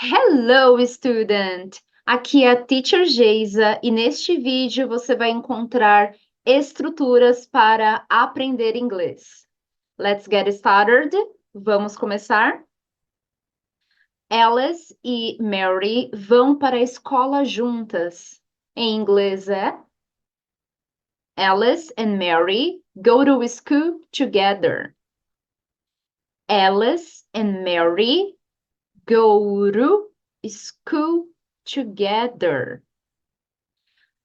Hello, student! Aqui é a Teacher Geisa e neste vídeo você vai encontrar estruturas para aprender inglês. Let's get started. Vamos começar? Alice e Mary vão para a escola juntas. Em inglês é Alice and Mary go to school together. Alice and Mary go to school together.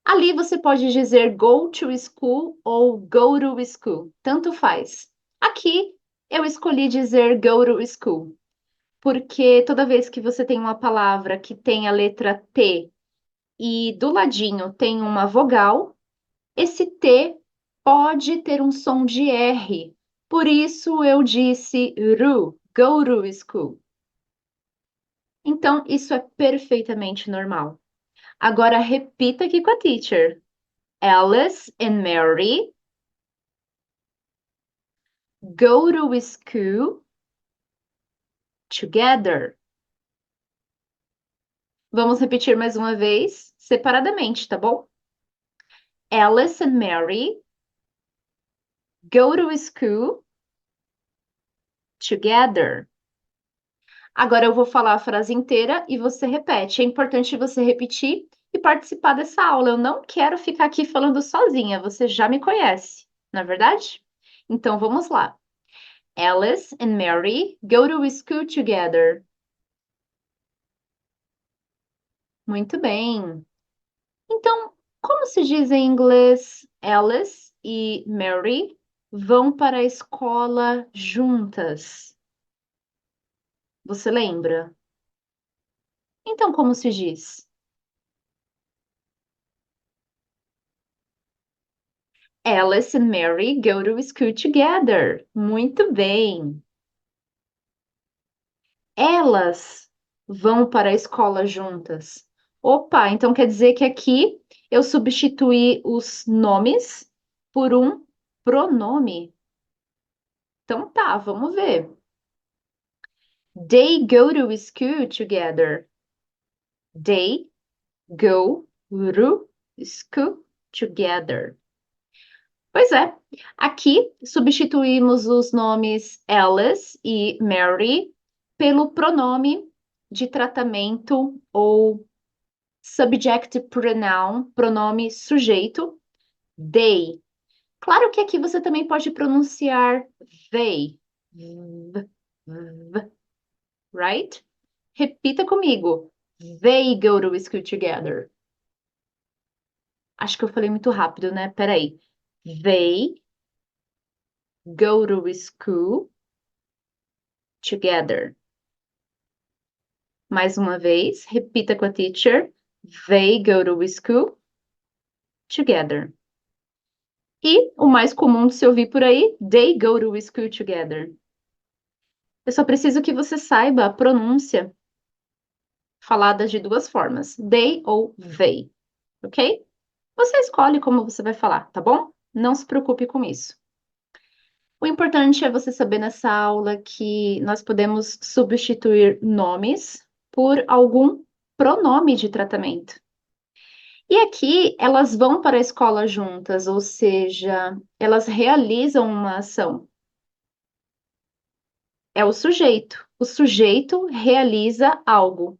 Ali você pode dizer go to school ou go to school, tanto faz. Aqui eu escolhi dizer go to school, porque toda vez que você tem uma palavra que tem a letra T e do ladinho tem uma vogal, esse T pode ter um som de R. Por isso eu disse ru, go to school. Então, isso é perfeitamente normal. Agora repita aqui com a teacher. Alice and Mary go to school together. Vamos repetir mais uma vez, separadamente, tá bom? Alice and Mary go to school together. Agora eu vou falar a frase inteira e você repete. É importante você repetir e participar dessa aula. Eu não quero ficar aqui falando sozinha, você já me conhece, não é verdade? Então vamos lá. Alice and Mary go to school together. Muito bem. Então, como se diz em inglês? Alice e Mary vão para a escola juntas. Você lembra? Então, como se diz? Alice and Mary go to school together. Muito bem. Elas vão para a escola juntas. Opa, então quer dizer que aqui eu substituí os nomes por um pronome. Então tá, vamos ver. They go to school together. They go to school together. Pois é, aqui substituímos os nomes Alice e Mary pelo pronome de tratamento ou subject pronoun, pronome sujeito, they. Claro que aqui você também pode pronunciar they, right? Repita comigo. They go to school together. Acho que eu falei muito rápido, né? Peraí. They go to school together. Mais uma vez, repita com a teacher. They go to school together. E o mais comum de se ouvir por aí, they go to school together. Eu só preciso que você saiba a pronúncia falada de duas formas, they ou they, ok? Você escolhe como você vai falar, tá bom? Não se preocupe com isso. O importante é você saber nessa aula que nós podemos substituir nomes por algum pronome de tratamento. E aqui elas vão para a escola juntas, ou seja, elas realizam uma ação. É o sujeito. O sujeito realiza algo.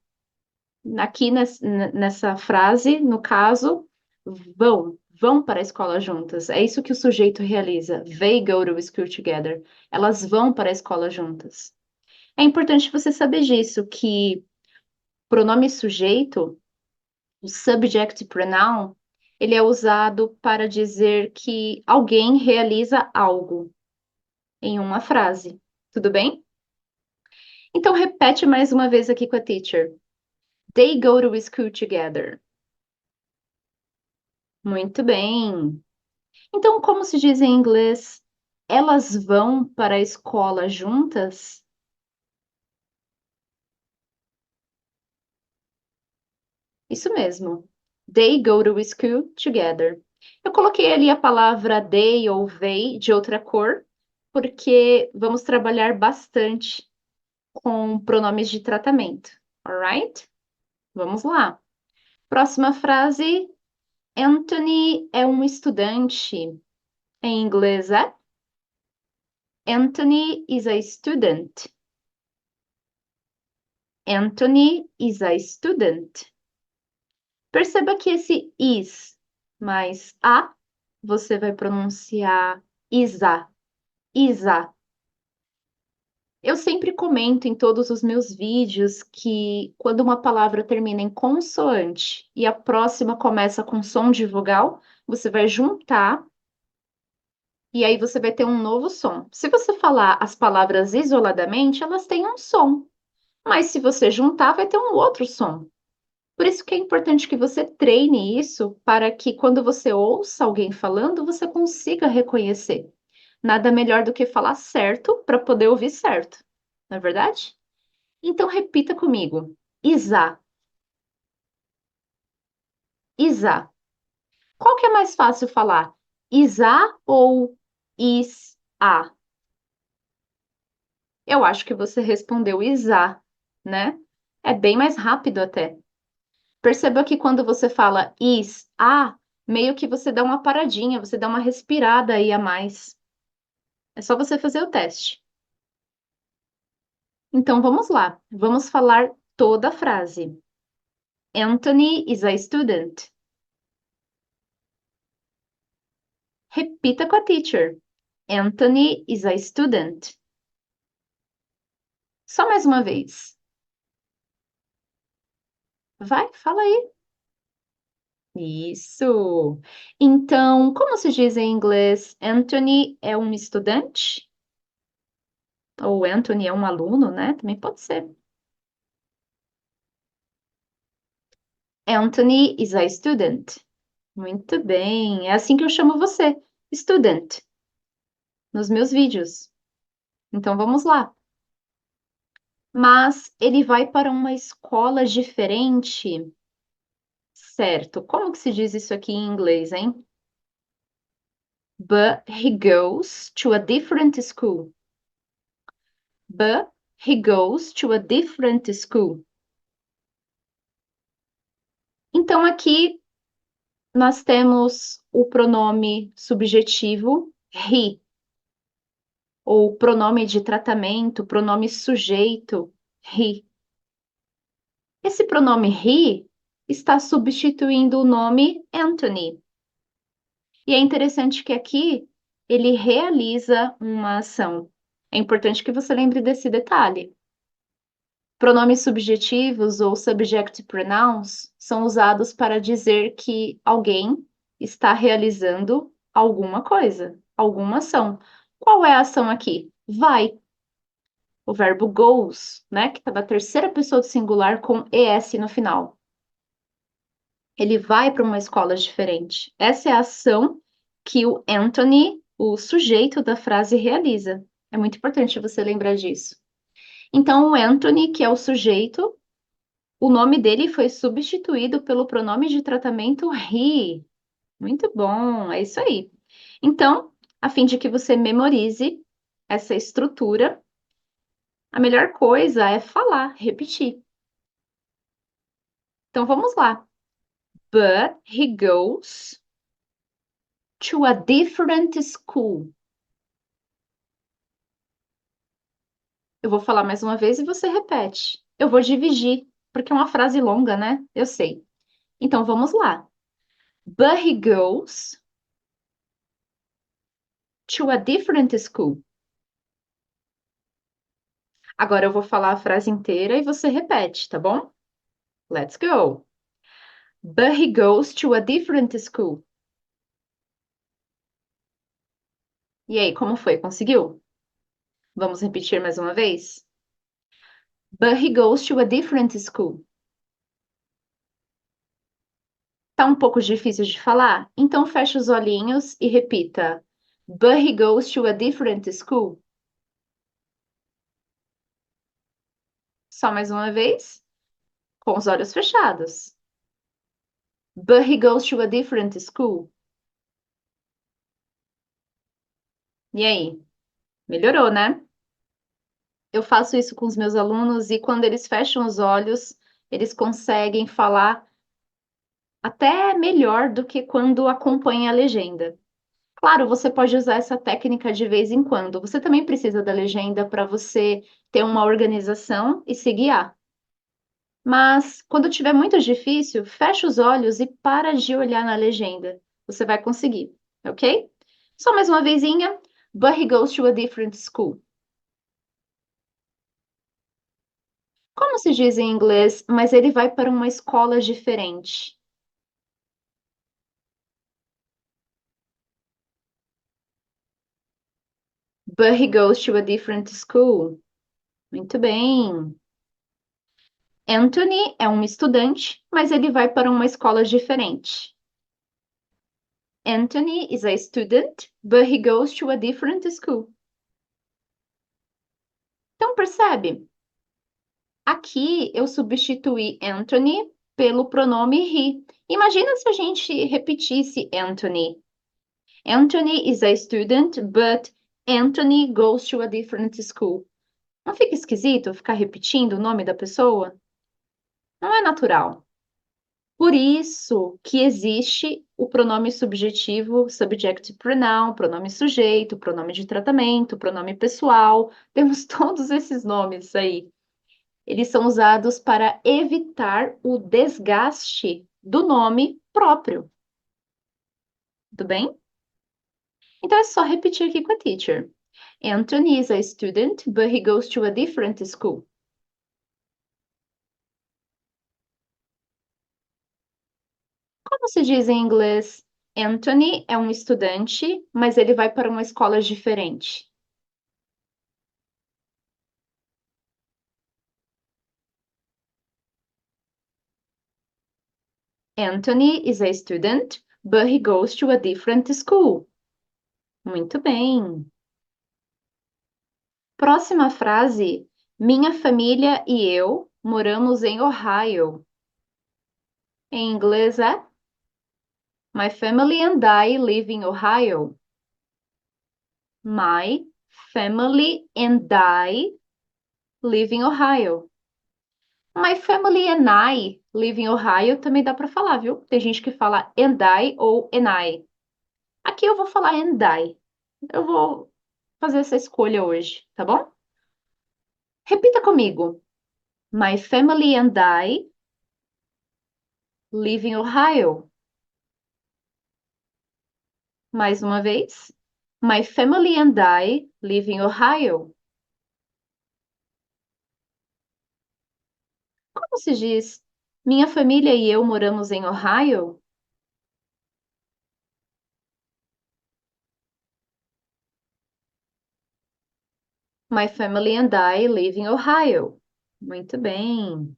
Aqui nessa frase, no caso, vão para a escola juntas. É isso que o sujeito realiza. They go to school together. Elas vão para a escola juntas. É importante você saber disso, que pronome sujeito, o subject pronoun, ele é usado para dizer que alguém realiza algo em uma frase. Tudo bem? Então repete mais uma vez aqui com a teacher. They go to school together. Muito bem. Então, como se diz em inglês? Elas vão para a escola juntas? Isso mesmo. They go to school together. Eu coloquei ali a palavra they ou they de outra cor, porque vamos trabalhar bastante com pronomes de tratamento, Alright? Vamos lá. Próxima frase. Anthony é um estudante. Em inglês é Anthony is a student. Anthony is a student. Perceba que esse is mais a, você vai pronunciar isa, isa. Eu sempre comento em todos os meus vídeos que quando uma palavra termina em consoante e a próxima começa com som de vogal, você vai juntar e aí você vai ter um novo som. Se você falar as palavras isoladamente, elas têm um som, mas se você juntar, vai ter um outro som. Por isso que é importante que você treine isso para que quando você ouça alguém falando, você consiga reconhecer. Nada melhor do que falar certo para poder ouvir certo, não é verdade? Então repita comigo. Isa, Isa. Qual que é mais fácil falar? Isa ou is-a? Eu acho que você respondeu Isa, né? É bem mais rápido até. Perceba que quando você fala is-a, meio que você dá uma paradinha, você dá uma respirada aí a mais. É só você fazer o teste. Então vamos lá. Vamos falar toda a frase. Anthony is a student. Repita com a teacher. Anthony is a student. Só mais uma vez. Vai, fala aí. Isso. Então, como se diz em inglês? Anthony é um estudante? Ou Anthony é um aluno, né? Também pode ser. Anthony is a student. Muito bem. É assim que eu chamo você, student, nos meus vídeos. Então vamos lá. Mas ele vai para uma escola diferente. Certo. Como que se diz isso aqui em inglês, hein? But he goes to a different school. But he goes to a different school. Então aqui nós temos o pronome subjetivo he, ou pronome de tratamento, pronome sujeito he. Esse pronome he está substituindo o nome Anthony. E é interessante que aqui ele realiza uma ação. É importante que você lembre desse detalhe. Pronomes subjetivos ou subject pronouns são usados para dizer que alguém está realizando alguma coisa, alguma ação. Qual é a ação aqui? Vai. O verbo goes, né, que está na terceira pessoa do singular com es no final. Ele vai para uma escola diferente. Essa é a ação que o Anthony, o sujeito da frase, realiza. É muito importante você lembrar disso. Então, o Anthony, que é o sujeito, o nome dele foi substituído pelo pronome de tratamento he. Muito bom, é isso aí. Então, a fim de que você memorize essa estrutura, a melhor coisa é falar, repetir. Então, vamos lá. But he goes to a different school. Eu vou falar mais uma vez e você repete. Eu vou dividir, porque é uma frase longa, né? Eu sei. Então vamos lá. But he goes to a different school. Agora eu vou falar a frase inteira e você repete, tá bom? Let's go. But he goes to a different school. E aí, como foi? Conseguiu? Vamos repetir mais uma vez? But he goes to a different school. Tá um pouco difícil de falar? Então feche os olhinhos e repita. But he goes to a different school. Só mais uma vez, com os olhos fechados. But he goes to a different school. E aí? Melhorou, né? Eu faço isso com os meus alunos e quando eles fecham os olhos, eles conseguem falar até melhor do que quando acompanha a legenda. Claro, você pode usar essa técnica de vez em quando. Você também precisa da legenda para você ter uma organização e se guiar. Mas quando tiver muito difícil, fecha os olhos e para de olhar na legenda. Você vai conseguir, ok? Só mais uma vezinha. But he goes to a different school. Como se diz em inglês, mas ele vai para uma escola diferente? But he goes to a different school. Muito bem. Anthony é um estudante, mas ele vai para uma escola diferente. Anthony is a student, but he goes to a different school. Então, percebe? Aqui eu substituí Anthony pelo pronome he. Imagina se a gente repetisse Anthony. Anthony is a student, but Anthony goes to a different school. Não fica esquisito ficar repetindo o nome da pessoa? Não é natural. Por isso que existe o pronome subjetivo, subject pronoun, pronome sujeito, pronome de tratamento, pronome pessoal. Temos todos esses nomes aí. Eles são usados para evitar o desgaste do nome próprio. Tudo bem? Então é só repetir aqui com a teacher. Anthony is a student, but he goes to a different school. Como se diz em inglês? Anthony é um estudante, mas ele vai para uma escola diferente. Anthony is a student, but he goes to a different school. Muito bem. Próxima frase. Minha família e eu moramos em Ohio. Em inglês é My family and I live in Ohio. My family and I live in Ohio. My family and I live in Ohio também dá para falar, viu? Tem gente que fala and I ou and I. Aqui eu vou falar and I. Eu vou fazer essa escolha hoje, tá bom? Repita comigo. My family and I live in Ohio. Mais uma vez. My family and I live in Ohio. Como se diz? Minha família e eu moramos em Ohio? My family and I live in Ohio. Muito bem.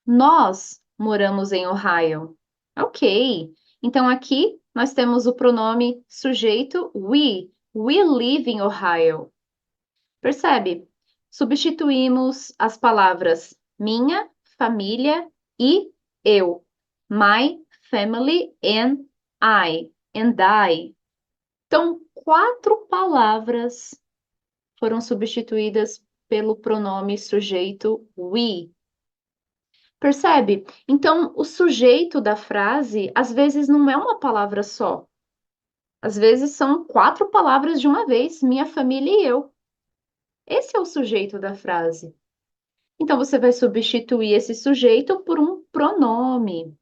Nós moramos em Ohio. Ok. Então aqui nós temos o pronome sujeito we. We live in Ohio. Percebe? Substituímos as palavras minha, família e eu. My family and I. And I. Então, quatro palavras foram substituídas pelo pronome sujeito we. Percebe? Então, o sujeito da frase, às vezes, não é uma palavra só. Às vezes, são quatro palavras de uma vez, minha família e eu. Esse é o sujeito da frase. Então, você vai substituir esse sujeito por um pronome.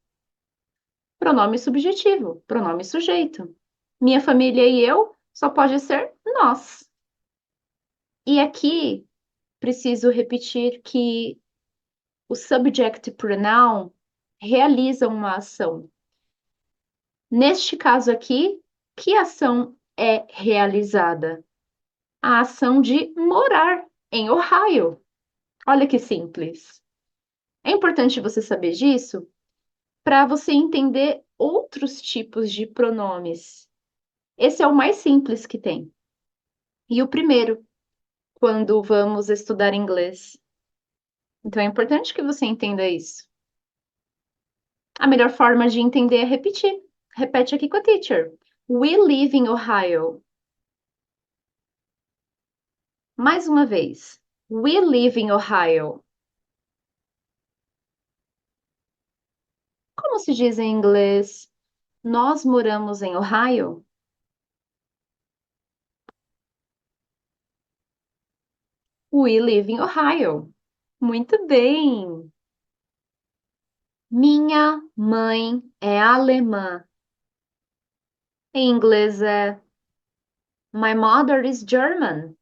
Pronome subjetivo, pronome sujeito. Minha família e eu só pode ser nós. E aqui, preciso repetir que o subject pronoun realiza uma ação. Neste caso aqui, que ação é realizada? A ação de morar em Ohio. Olha que simples. É importante você saber disso para você entender outros tipos de pronomes. Esse é o mais simples que tem. E o primeiro, quando vamos estudar inglês. Então é importante que você entenda isso. A melhor forma de entender é repetir. Repete aqui com a teacher. We live in Ohio. Mais uma vez. We live in Ohio. Como se diz em inglês? Nós moramos em Ohio? We live in Ohio. Muito bem. Minha mãe é alemã. Em inglês é My mother is German.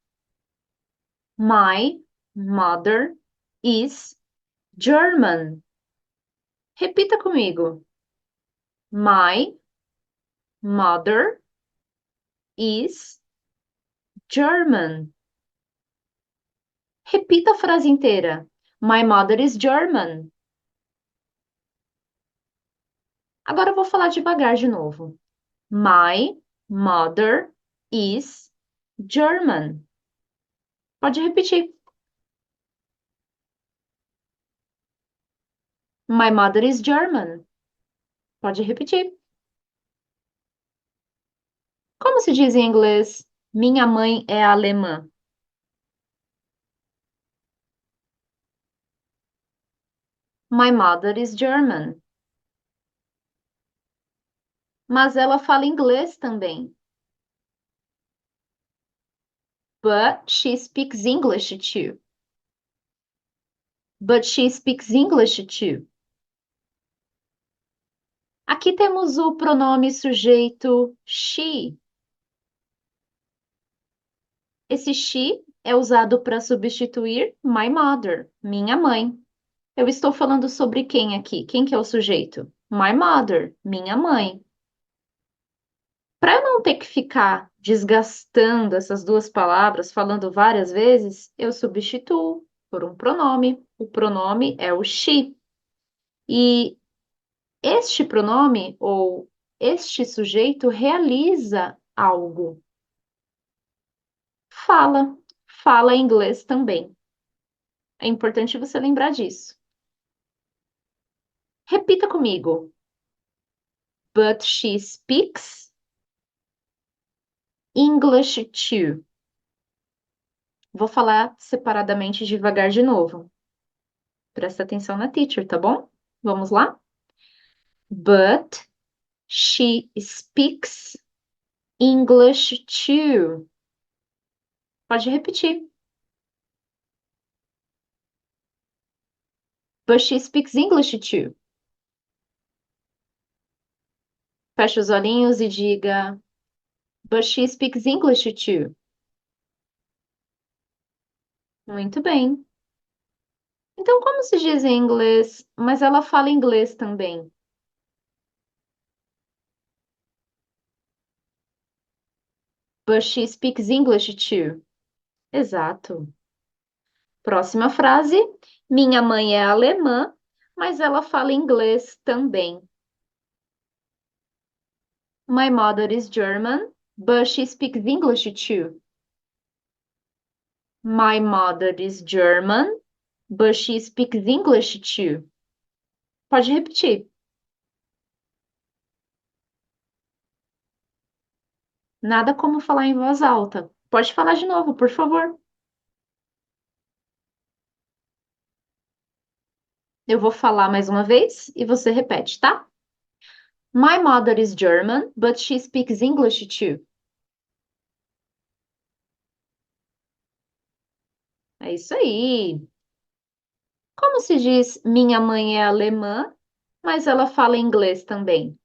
My mother is German. Repita comigo. My mother is German. Repita a frase inteira. My mother is German. Agora eu vou falar devagar de novo. My mother is German. Pode repetir. My mother is German. Pode repetir. Como se diz em inglês? Minha mãe é alemã. My mother is German. Mas ela fala inglês também. But she speaks English too. But she speaks English too. Aqui temos o pronome sujeito she. Esse she é usado para substituir my mother, minha mãe. Eu estou falando sobre quem aqui? Quem que é o sujeito? My mother, minha mãe. Para eu não ter que ficar desgastando essas duas palavras, falando várias vezes, eu substituo por um pronome. O pronome é o she. E este pronome ou este sujeito realiza algo. Fala, fala inglês também. É importante você lembrar disso. Repita comigo. But she speaks English too. Vou falar separadamente devagar de novo. Presta atenção na teacher, tá bom? Vamos lá? But she speaks English too. Pode repetir. But she speaks English too. Feche os olhinhos e diga. But she speaks English too. Muito bem. Então, como se diz em inglês? Mas ela fala inglês também. But she speaks English too. Exato. Próxima frase. Minha mãe é alemã, mas ela fala inglês também. My mother is German, but she speaks English too. My mother is German, but she speaks English too. Pode repetir. Nada como falar em voz alta. Pode falar de novo, por favor. Eu vou falar mais uma vez e você repete, tá? My mother is German, but she speaks English too. É isso aí. Como se diz minha mãe é alemã, mas ela fala inglês também?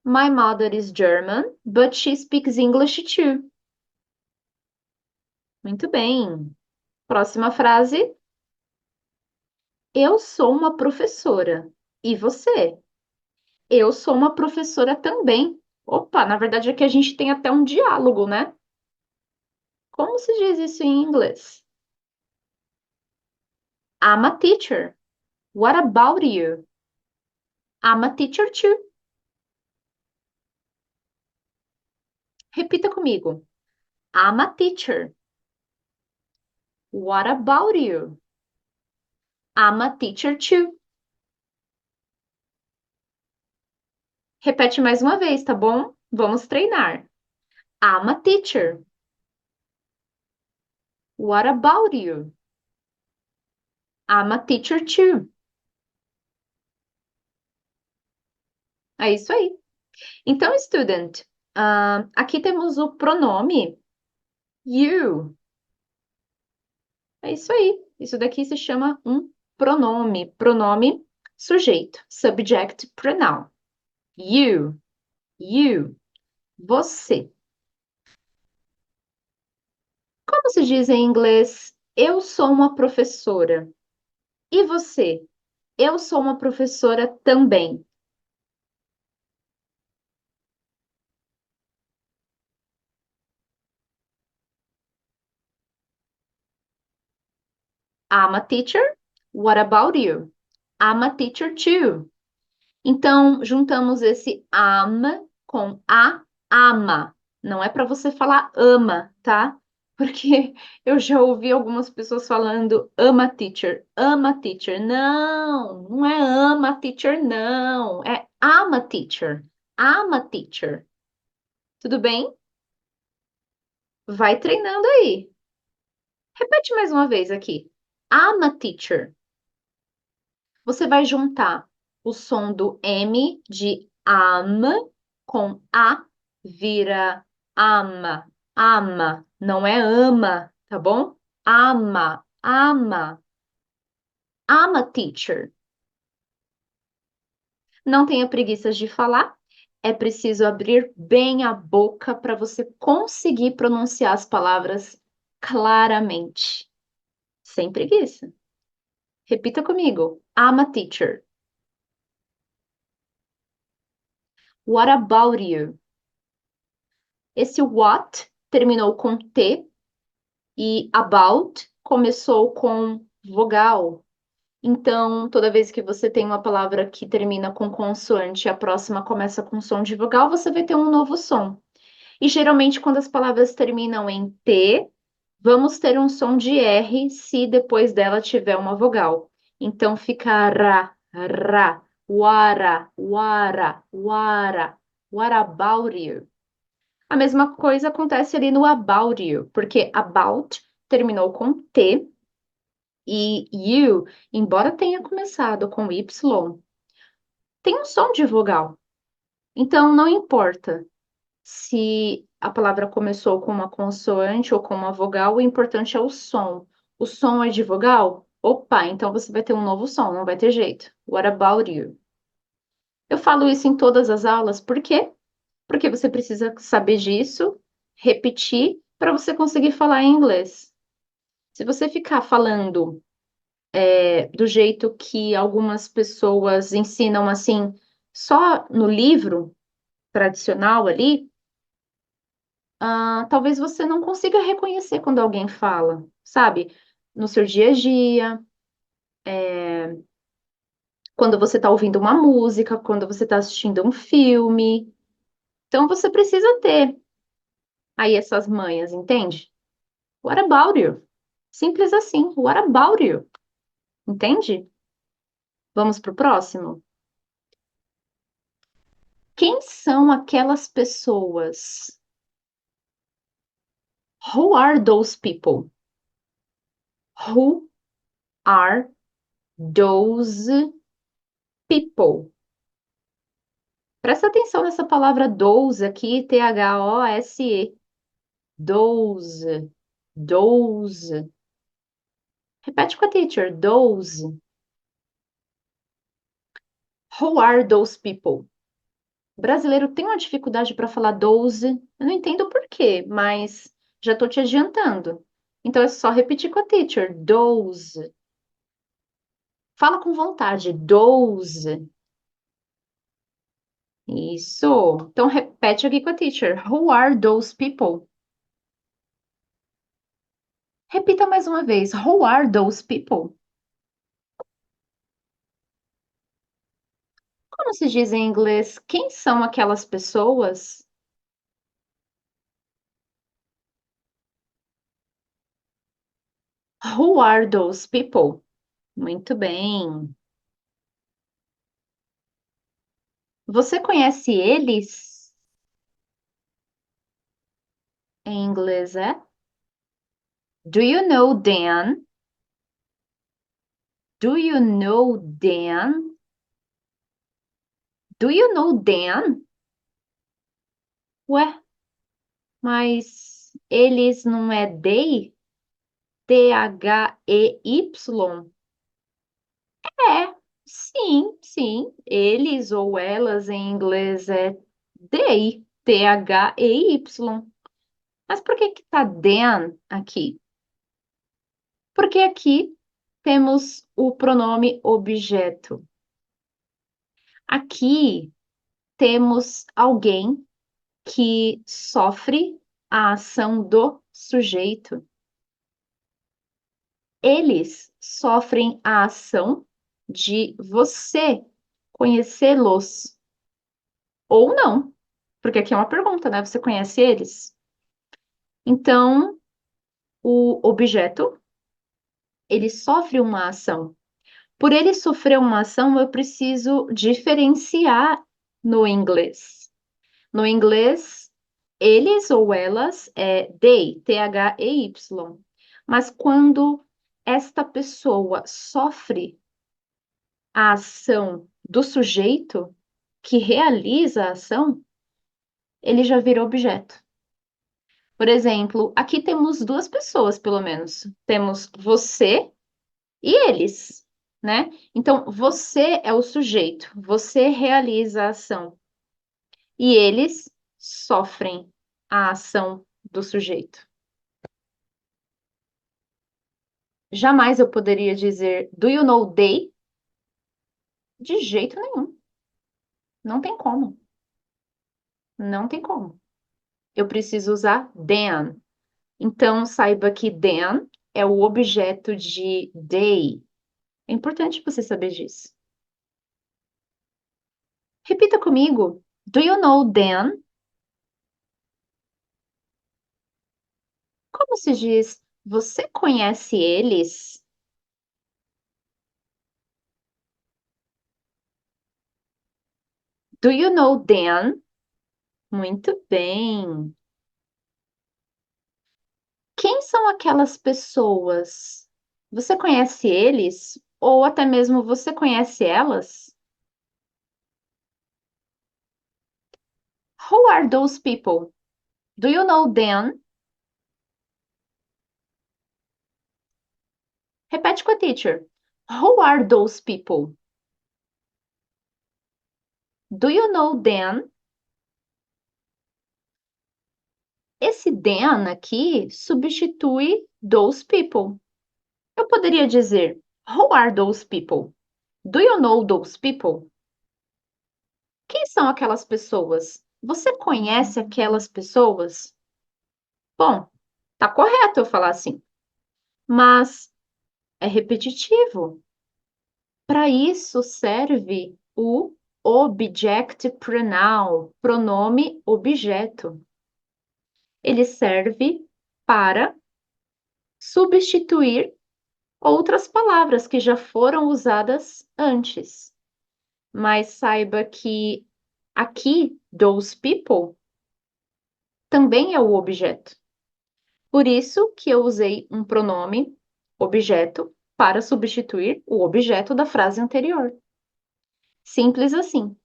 My mother is German, but she speaks English too. Muito bem. Próxima frase. Eu sou uma professora. E você? Eu sou uma professora também. Opa, na verdade aqui a gente tem até um diálogo, né? Como se diz isso em inglês? I'm a teacher. What about you? I'm a teacher too. Repita comigo. I'm a teacher. What about you? I'm a teacher too. Repete mais uma vez, tá bom? Vamos treinar. I'm a teacher. What about you? I'm a teacher too. É isso aí. Então, student, aqui temos o pronome you. É isso aí. Isso daqui se chama um pronome. Pronome sujeito. Subject pronoun. You. You. Você. Como se diz em inglês? Eu sou uma professora. E você? Eu sou uma professora também. I'm a teacher. What about you? I'm a teacher too. Então, juntamos esse am com a ama. Não é para você falar ama, tá? Porque eu já ouvi algumas pessoas falando ama teacher, ama teacher. Não, não é ama teacher, não. É ama teacher, ama teacher. Tudo bem? Vai treinando aí. Repete mais uma vez aqui. I'm a teacher. Você vai juntar o som do M de am com a, vira ama, ama. Não é ama, tá bom? Ama, ama. I'm a teacher. Não tenha preguiças de falar. É preciso abrir bem a boca para você conseguir pronunciar as palavras claramente, sem preguiça. Repita comigo. I'm a teacher. What about you? Esse what terminou com T e about começou com vogal. Então, toda vez que você tem uma palavra que termina com consoante e a próxima começa com som de vogal, você vai ter um novo som. E geralmente, quando as palavras terminam em T, vamos ter um som de R se depois dela tiver uma vogal. Então, fica ra, ra, wara, wara, wara. What about you? A mesma coisa acontece ali no about you, porque about terminou com T e you, embora tenha começado com Y, tem um som de vogal. Então, não importa se a palavra começou com uma consoante ou com uma vogal, o importante é o som. O som é de vogal? Opa, então você vai ter um novo som, não vai ter jeito. What about you? Eu falo isso em todas as aulas, por quê? Porque você precisa saber disso, repetir, para você conseguir falar em inglês. Se você ficar falando do jeito que algumas pessoas ensinam assim, só no livro tradicional ali, talvez você não consiga reconhecer quando alguém fala, sabe? No seu dia a dia, quando você está ouvindo uma música, quando você está assistindo um filme. Então você precisa ter aí essas manhas, entende? What about you? Simples assim. What about you? Entende? Vamos para o próximo? Quem são aquelas pessoas? Who are those people? Who are those people? Presta atenção nessa palavra those aqui, Those. Those. Those. Repete com a teacher. Those. Who are those people? O brasileiro tem uma dificuldade para falar 12. Eu não entendo por quê, mas já estou te adiantando. Então é só repetir com a teacher. 12. Fala com vontade. 12. Isso. Então repete aqui com a teacher. Who are those people? Repita mais uma vez. Who are those people? Como se diz em inglês? Quem são aquelas pessoas? Who are those people? Muito bem. Você conhece eles? Em inglês é? Do you know Dan? Do you know Dan? Do you know Dan? Ué, mas eles não é they? They? É, sim, sim. Eles ou elas em inglês é they, They. Mas por que que tá then aqui? Porque aqui temos o pronome objeto. Aqui temos alguém que sofre a ação do sujeito. Eles sofrem a ação de você conhecê-los ou não, porque aqui é uma pergunta, né? Você conhece eles? Então, o objeto, ele sofre uma ação. Por ele sofrer uma ação, eu preciso diferenciar no inglês. No inglês, eles ou elas é they, They. Mas quando esta pessoa sofre a ação do sujeito que realiza a ação, ele já vira objeto. Por exemplo, aqui temos duas pessoas, pelo menos. Temos você e eles, né? Então, você é o sujeito, você realiza a ação. E eles sofrem a ação do sujeito. Jamais eu poderia dizer do you know they? De jeito nenhum. Não tem como. Não tem como. Eu preciso usar them. Então, saiba que them é o objeto de they. É importante você saber disso. Repita comigo. Do you know them? Como se diz? Você conhece eles? Do you know them? Muito bem. Quem são aquelas pessoas? Você conhece eles? Ou até mesmo você conhece elas? Who are those people? Do you know them? Repete com a teacher. Who are those people? Do you know them? Esse them aqui substitui those people. Eu poderia dizer, who are those people? Do you know those people? Quem são aquelas pessoas? Você conhece aquelas pessoas? Bom, tá correto eu falar assim, mas é repetitivo. Para isso serve o object pronoun, pronome objeto. Ele serve para substituir outras palavras que já foram usadas antes. Mas saiba que aqui, those people, também é o objeto. Por isso que eu usei um pronome objeto para substituir o objeto da frase anterior. Simples assim.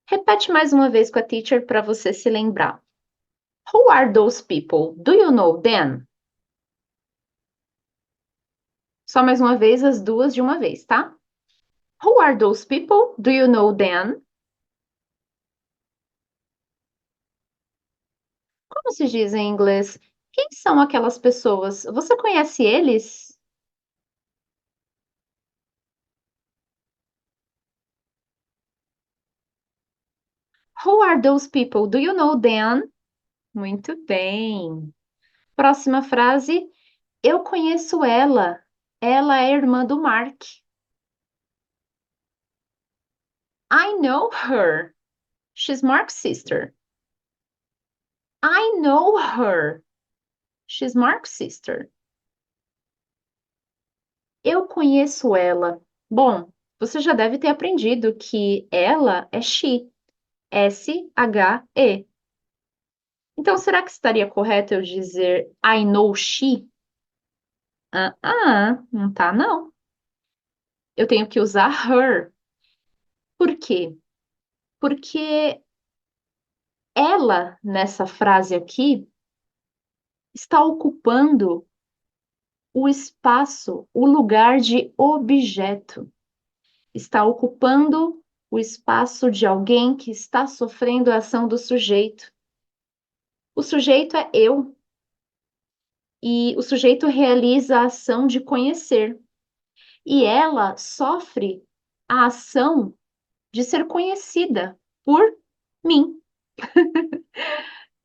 Repete mais uma vez com a teacher para você se lembrar. Who are those people? Do you know them? Só mais uma vez, as duas de uma vez, tá? Who are those people? Do you know them? Como se diz em inglês? Quem são aquelas pessoas? Você conhece eles? Who are those people? Do you know them? Muito bem. Próxima frase. Eu conheço ela. Ela é irmã do Mark. I know her. She's Mark's sister. I know her. She's Mark's sister. Eu conheço ela. Bom, você já deve ter aprendido que ela é she. S-H-E. Então, será que estaria correto eu dizer I know she? Não tá, não. Eu tenho que usar her. Por quê? Porque ela, nessa frase aqui, está ocupando o espaço, o lugar de objeto. Está ocupando o espaço de alguém que está sofrendo a ação do sujeito. O sujeito é eu, e o sujeito realiza a ação de conhecer, e ela sofre a ação de ser conhecida por mim,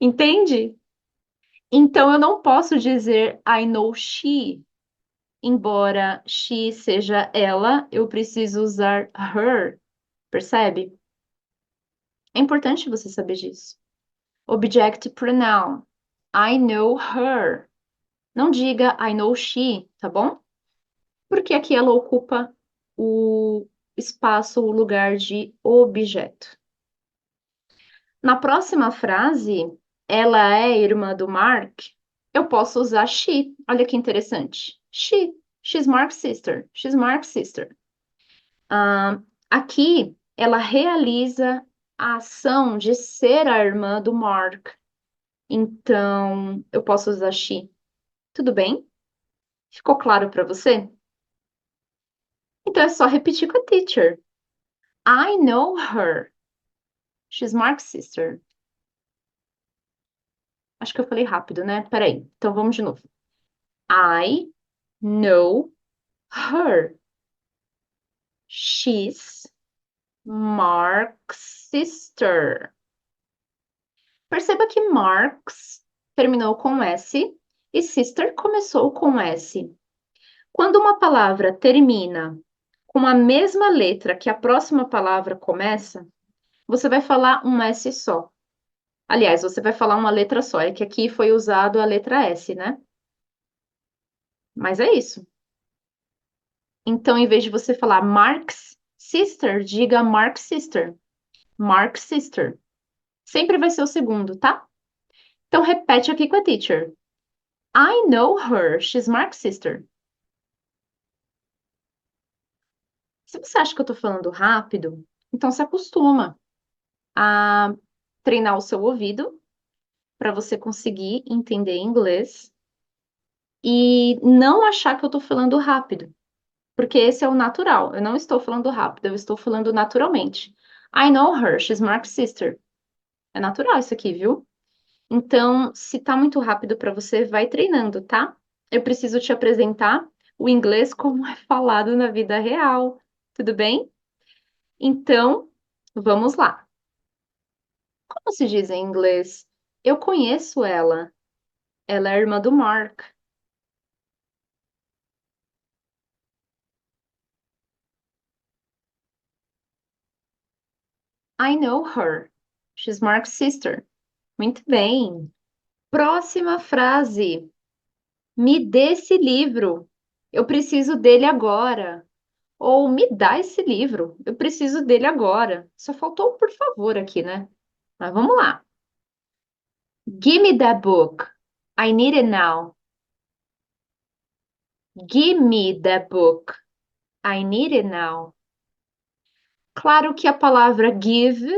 entende? Então eu não posso dizer I know she, embora she seja ela, eu preciso usar her, percebe? É importante você saber disso. Object pronoun. I know her. Não diga I know she, tá bom? Porque aqui ela ocupa o espaço, o lugar de objeto. Na próxima frase, ela é irmã do Mark, eu posso usar she. Olha que interessante. She. She's Mark's sister. She's Mark's sister. Aqui, ela realiza a ação de ser a irmã do Mark. Então, eu posso usar she. Tudo bem? Ficou claro para você? Então é só repetir com a teacher. I know her. She's Mark's sister. Acho que eu falei rápido, né? Peraí. Então vamos de novo. I know her. She's Mark's sister. Perceba que Marks terminou com S e sister começou com S. Quando uma palavra termina com a mesma letra que a próxima palavra começa, você vai falar um S só. Aliás, você vai falar uma letra só, é que aqui foi usado a letra S, né? Mas é isso. Então, em vez de você falar Mark's sister, diga Mark's sister. Mark's sister. Sempre vai ser o segundo, tá? Então, repete aqui com a teacher. I know her. She's Mark's sister. Se você acha que eu tô falando rápido, então se acostuma a treinar o seu ouvido para você conseguir entender inglês e não achar que eu tô falando rápido. Porque esse é o natural. Eu não estou falando rápido, eu estou falando naturalmente. I know her, she's Mark's sister. É natural isso aqui, viu? Então, se tá muito rápido para você, vai treinando, tá? Eu preciso te apresentar o inglês como é falado na vida real. Tudo bem? Então, vamos lá. Como se diz em inglês? Eu conheço ela. Ela é irmã do Mark. I know her. She's Mark's sister. Muito bem. Próxima frase. Me dê esse livro. Eu preciso dele agora. Ou me dá esse livro. Eu preciso dele agora. Só faltou um por favor aqui, né? Mas vamos lá. Give me that book. I need it now. Give me that book. I need it now. Claro que a palavra give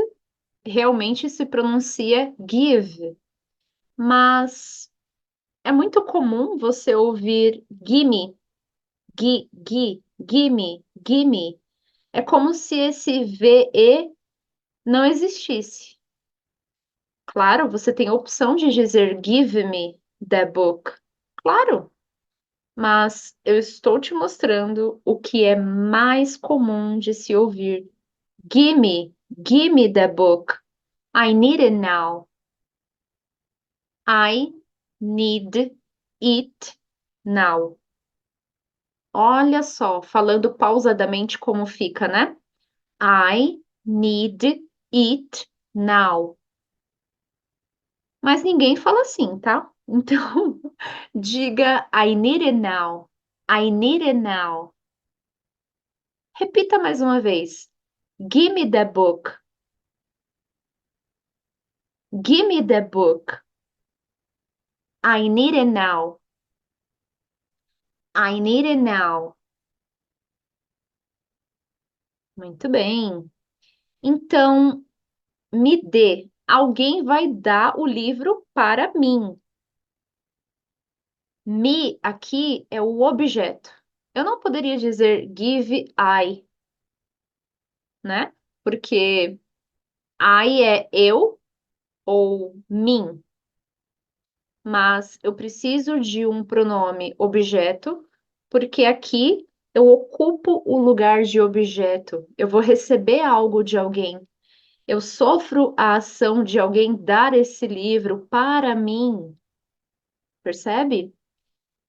realmente se pronuncia give, mas é muito comum você ouvir gimme, gimme, gimme. É como se esse VE não existisse. Claro, você tem a opção de dizer give me the book. Claro, mas eu estou te mostrando o que é mais comum de se ouvir. Give me the book. I need it now. I need it now. Olha só, falando pausadamente como fica, né? I need it now. Mas ninguém fala assim, tá? Então, diga I need it now. I need it now. Repita mais uma vez. Give me the book. Give me the book. I need it now. I need it now. Muito bem. Então, me dê. Alguém vai dar o livro para mim. Me aqui é o objeto. Eu não poderia dizer give I, né? Porque I é eu ou mim, mas eu preciso de um pronome objeto, porque aqui eu ocupo o lugar de objeto. Eu vou receber algo de alguém. Eu sofro a ação de alguém dar esse livro para mim, percebe?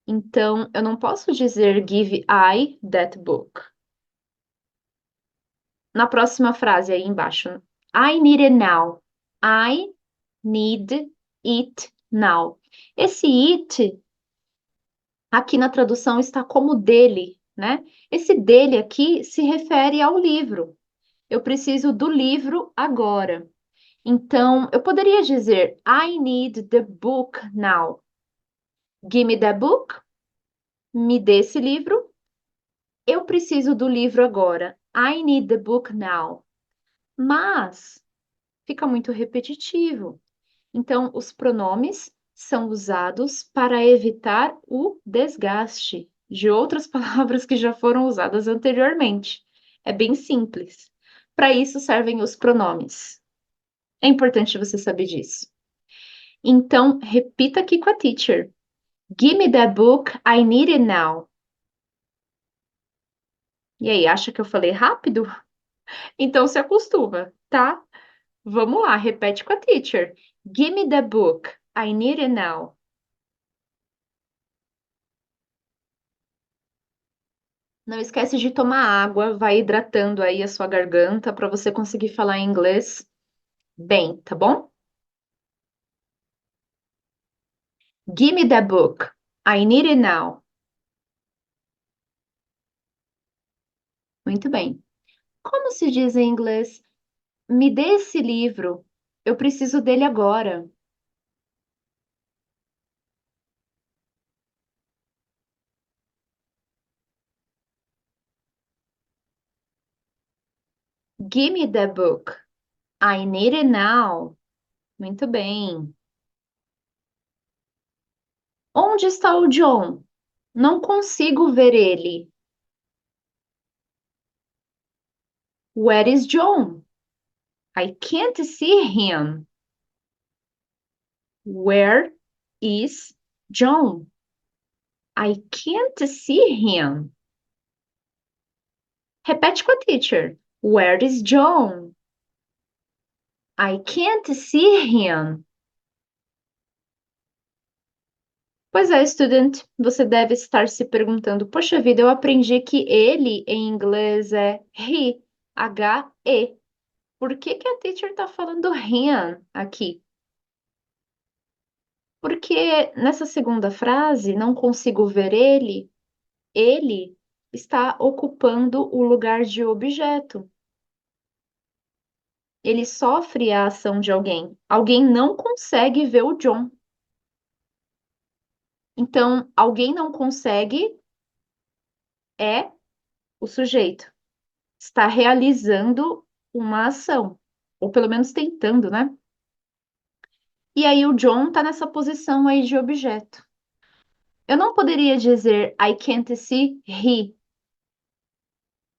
Então, eu não posso dizer give I that book. Na próxima frase aí embaixo. I need it now. I need it now. Esse it aqui na tradução está como dele, né? Esse dele aqui se refere ao livro. Eu preciso do livro agora. Então, eu poderia dizer I need the book now. Give me the book. Me dê esse livro. Eu preciso do livro agora. I need the book now. Mas fica muito repetitivo. Então, os pronomes são usados para evitar o desgaste de outras palavras que já foram usadas anteriormente. É bem simples. Para isso servem os pronomes. É importante você saber disso. Então, repita aqui com a teacher. Give me that book, I need it now. E aí, acha que eu falei rápido? Então se acostuma, tá? Vamos lá, repete com a teacher. Give me the book. I need it now. Não esquece de tomar água, vai hidratando aí a sua garganta para você conseguir falar inglês bem, tá bom? Give me the book. I need it now. Muito bem. Como se diz em inglês? Me dê esse livro. Eu preciso dele agora. Give me the book. I need it now. Muito bem. Onde está o John? Não consigo ver ele. Where is John? I can't see him. Where is John? I can't see him. Repete com a teacher. Where is John? I can't see him. Pois é, student, você deve estar se perguntando: poxa vida, eu aprendi que ele em inglês é he, H-E. Por que que a teacher está falando him aqui? Porque nessa segunda frase, não consigo ver ele está ocupando o lugar de objeto. Ele sofre a ação de alguém. Alguém não consegue ver o John. Então, alguém não consegue é o sujeito. Está realizando uma ação. Ou pelo menos tentando, né? E aí o John está nessa posição aí de objeto. Eu não poderia dizer I can't see he,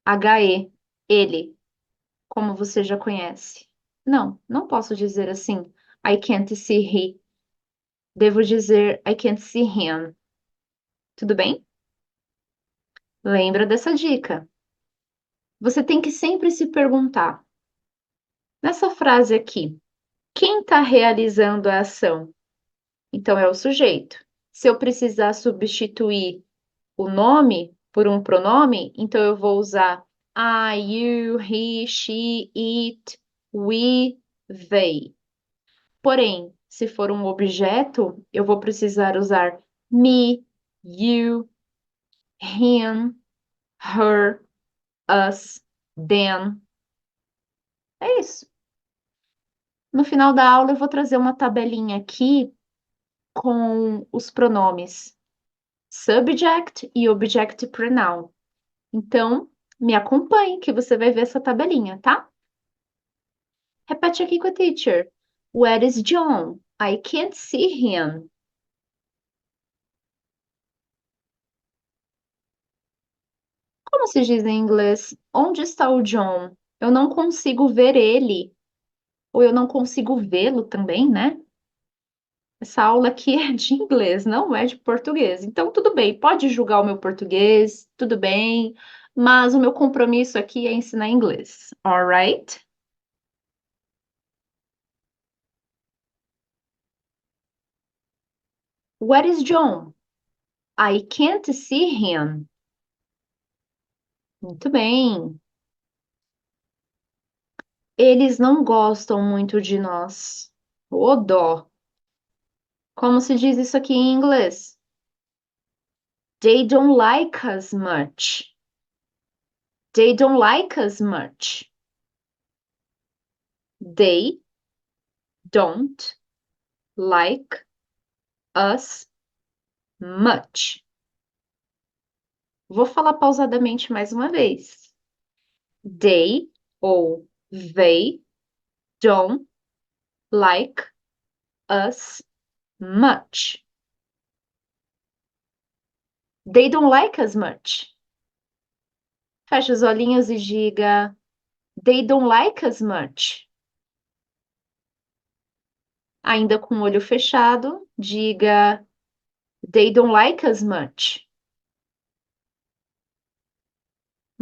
H-E, ele, como você já conhece. Não, não posso dizer assim. I can't see he. Devo dizer I can't see him. Tudo bem? Lembra dessa dica. Você tem que sempre se perguntar: nessa frase aqui, quem está realizando a ação? Então é o sujeito. Se eu precisar substituir o nome por um pronome, então eu vou usar I, you, he, she, it, we, they. Porém, se for um objeto, eu vou precisar usar me, you, him, her, us, them. É isso. No final da aula, eu vou trazer uma tabelinha aqui com os pronomes subject e object pronoun. Então, me acompanhe que você vai ver essa tabelinha, tá? Repete aqui com a teacher. Where is John? I can't see him. Como se diz em inglês? Onde está o John? Eu não consigo ver ele. Ou eu não consigo vê-lo também, né? Essa aula aqui é de inglês, não é de português. Então, tudo bem, pode julgar o meu português, tudo bem, mas o meu compromisso aqui é ensinar inglês, alright? Where is John? I can't see him. Muito bem. Eles não gostam muito de nós. Ô dó. Como se diz isso aqui em inglês? They don't like us much. They don't like us much. They don't like us much. Vou falar pausadamente mais uma vez. They ou they don't like us much. They don't like us much. Feche os olhinhos e diga They don't like us much. Ainda com o olho fechado, diga They don't like us much.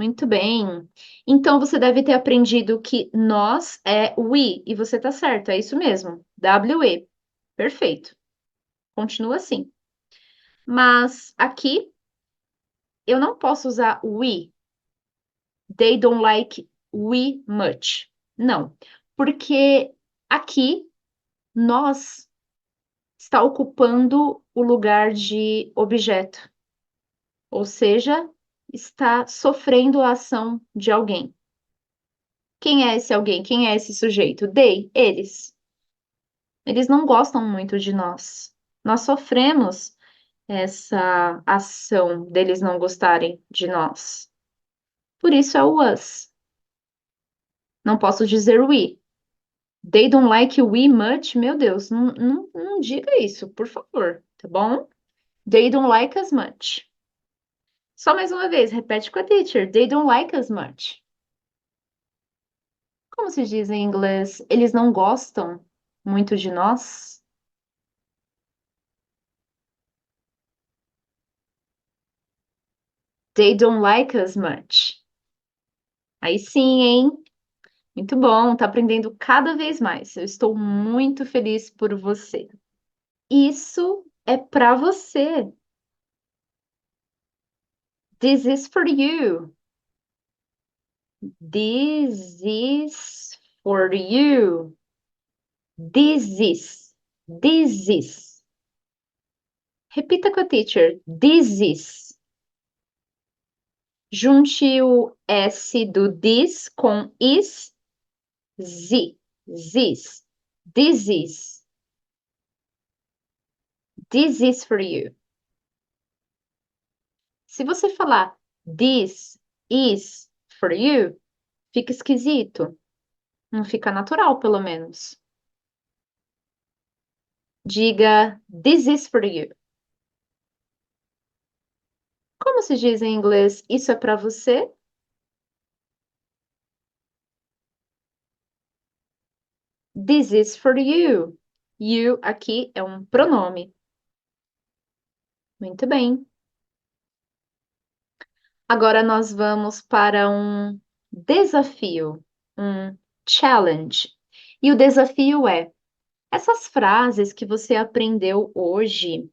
Muito bem. Então você deve ter aprendido que nós é we, e você tá certo, é isso mesmo. W-E. Perfeito. Continua assim. Mas aqui eu não posso usar we. They don't like we much. Não, porque aqui nós está ocupando o lugar de objeto, ou seja, está sofrendo a ação de alguém. Quem é esse alguém? Quem é esse sujeito? They, eles. Eles não gostam muito de nós. Nós sofremos essa ação deles não gostarem de nós. Por isso é o us. Não posso dizer we. They don't like we much. Meu Deus, não diga isso, por favor, tá bom? They don't like us much. Só mais uma vez, repete com a teacher. They don't like us much. Como se diz em inglês? Eles não gostam muito de nós? They don't like us much. Aí sim, hein? Muito bom, tá aprendendo cada vez mais. Eu estou muito feliz por você. Isso é para você. This is for you. This is for you. This is. This is. Repita com a teacher. This is. Junte o S do this com is. Z. This. This is. This is for you. Se você falar this is for you, fica esquisito. Não fica natural, pelo menos. Diga this is for you. Como se diz em inglês, isso é para você? This is for you. You aqui é um pronome. Muito bem. Agora nós vamos para um desafio, um challenge. E o desafio é: essas frases que você aprendeu hoje,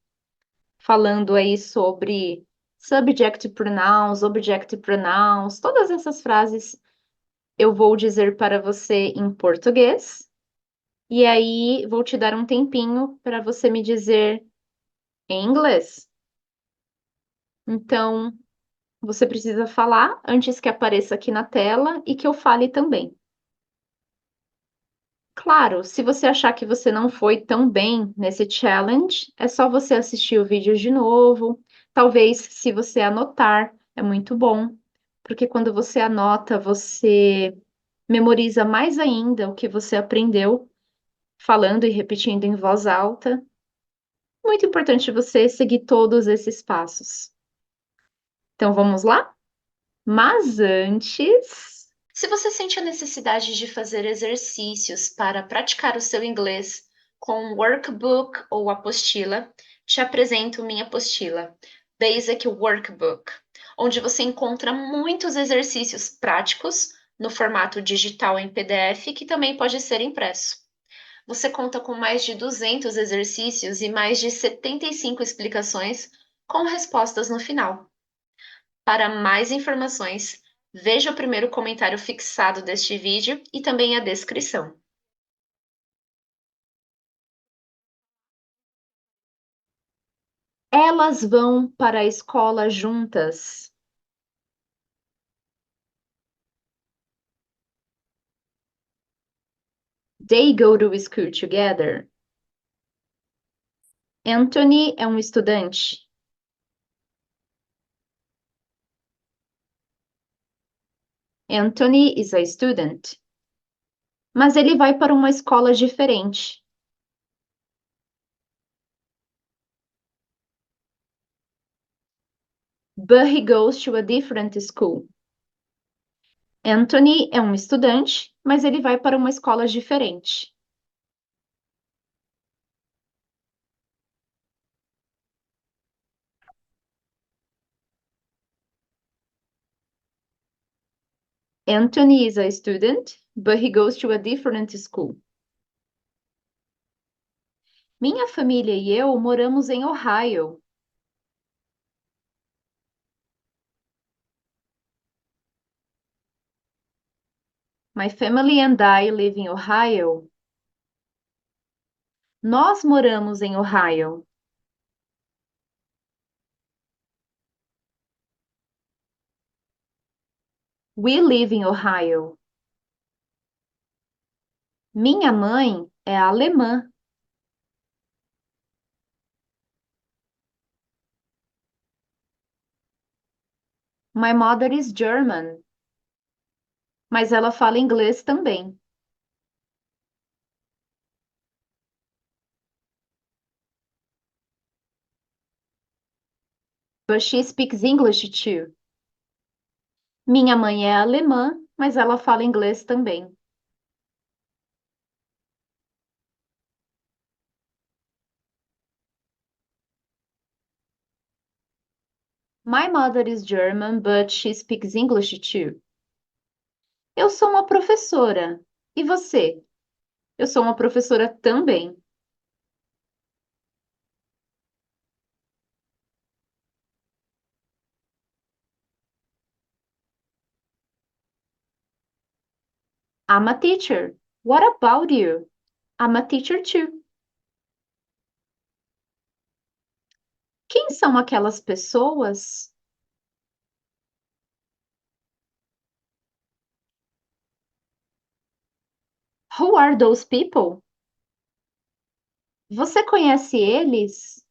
falando aí sobre subject pronouns, object pronouns, todas essas frases eu vou dizer para você em português, e aí vou te dar um tempinho para você me dizer em inglês. Então, você precisa falar antes que apareça aqui na tela e que eu fale também. Claro, se você achar que você não foi tão bem nesse challenge, é só você assistir o vídeo de novo. Talvez, se você anotar, é muito bom, porque quando você anota, você memoriza mais ainda o que você aprendeu, falando e repetindo em voz alta. Muito importante você seguir todos esses passos. Então, vamos lá? Mas antes, se você sente a necessidade de fazer exercícios para praticar o seu inglês com workbook ou apostila, te apresento minha apostila, Basic Workbook, onde você encontra muitos exercícios práticos no formato digital em PDF, que também pode ser impresso. Você conta com mais de 200 exercícios e mais de 75 explicações com respostas no final. Para mais informações, veja o primeiro comentário fixado deste vídeo e também a descrição. Elas vão para a escola juntas. They go to school together. Anthony é um estudante. Anthony is a student. Mas ele vai para uma escola diferente. But he goes to a different school. Anthony é um estudante, mas ele vai para uma escola diferente. Anthony is a student, but he goes to a different school. Minha família e eu moramos em Ohio. My family and I live in Ohio. Nós moramos em Ohio. We live in Ohio. Minha mãe é alemã. My mother is German. Mas ela fala inglês também. But she speaks English too. Minha mãe é alemã, mas ela fala inglês também. My mother is German, but she speaks English too. Eu sou uma professora. E você? Eu sou uma professora também. I'm a teacher. What about you? I'm a teacher too. Quem são aquelas pessoas? Who are those people? Você conhece eles?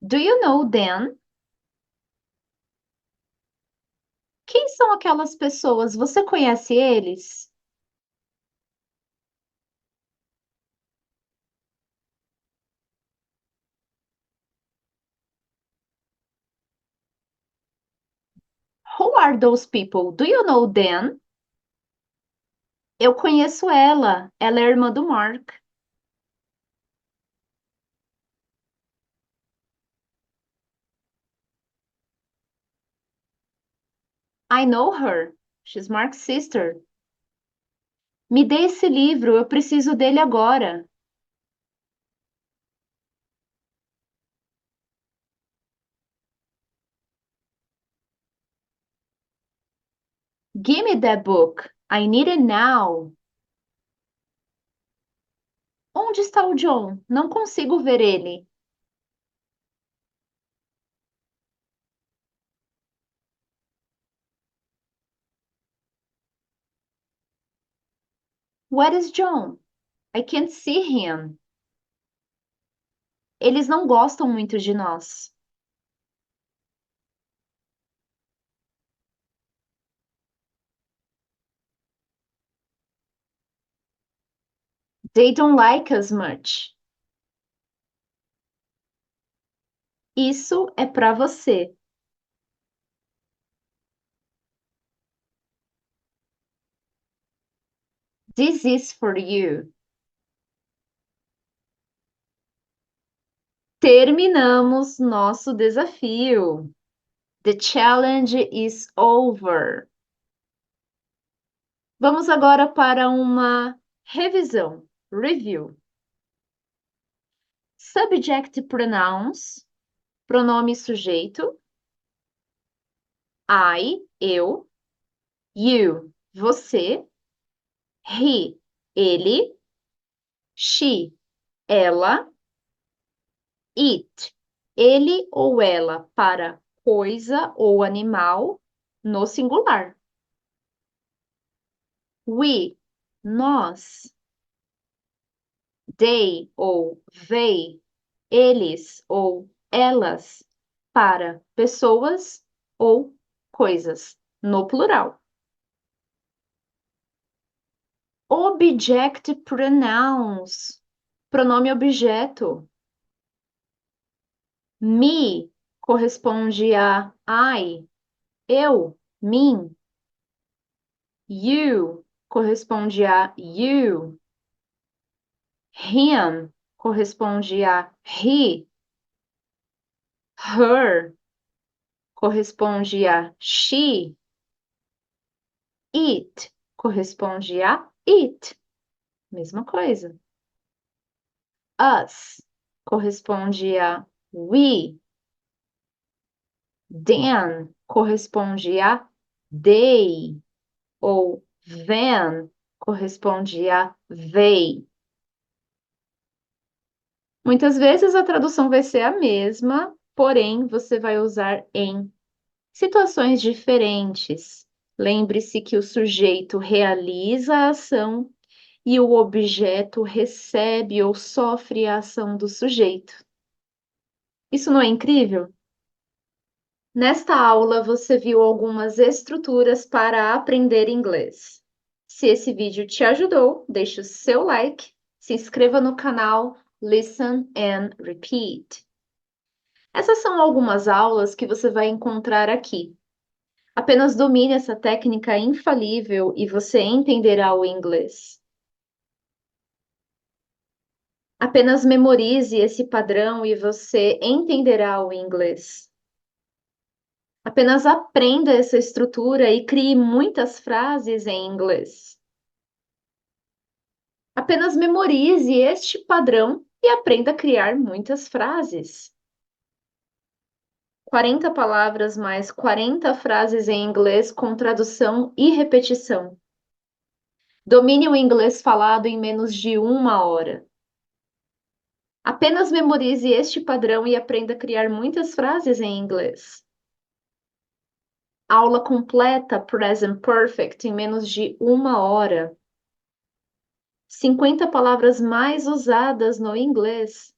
Do you know them? Quem são aquelas pessoas? Você conhece eles? Who are those people? Do you know them? Eu conheço ela. Ela é irmã do Mark. I know her. She's Mark's sister. Me dê esse livro, eu preciso dele agora. Give me that book. I need it now. Onde está o John? Não consigo ver ele. Where is John? I can't see him. Eles não gostam muito de nós. They don't like us much. Isso é para você. This is for you. Terminamos nosso desafio. The challenge is over. Vamos agora para uma revisão. Review. Subject pronouns, pronome sujeito. I, eu. You, você. He, ele. She, ela. It, ele ou ela para coisa ou animal no singular. We, nós. They ou they, eles ou elas para pessoas ou coisas no plural. Object pronouns, pronome objeto. Me corresponde a I, eu, mim. You corresponde a you. Him corresponde a he. Her corresponde a she. It corresponde a it. Mesma coisa. Us corresponde a we. Them corresponde a they. Ou them corresponde a they. Muitas vezes a tradução vai ser a mesma, porém você vai usar em situações diferentes. Lembre-se que o sujeito realiza a ação e o objeto recebe ou sofre a ação do sujeito. Isso não é incrível? Nesta aula você viu algumas estruturas para aprender inglês. Se esse vídeo te ajudou, deixe o seu like, se inscreva no canal Listen and Repeat. Essas são algumas aulas que você vai encontrar aqui. Apenas domine essa técnica infalível e você entenderá o inglês. Apenas memorize esse padrão e você entenderá o inglês. Apenas aprenda essa estrutura e crie muitas frases em inglês. Apenas memorize este padrão e aprenda a criar muitas frases. 40 palavras mais 40 frases em inglês com tradução e repetição. Domine o inglês falado em menos de 1 hora. Apenas memorize este padrão e aprenda a criar muitas frases em inglês. Aula completa Present Perfect em menos de 1 hora. 50 palavras mais usadas no inglês.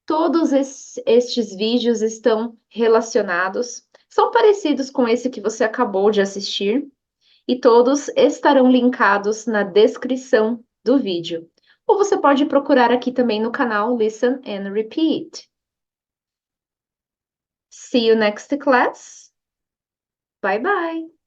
Todos estes vídeos estão relacionados, são parecidos com esse que você acabou de assistir, e todos estarão linkados na descrição do vídeo. Ou você pode procurar aqui também no canal Listen and Repeat. See you next class. Bye bye.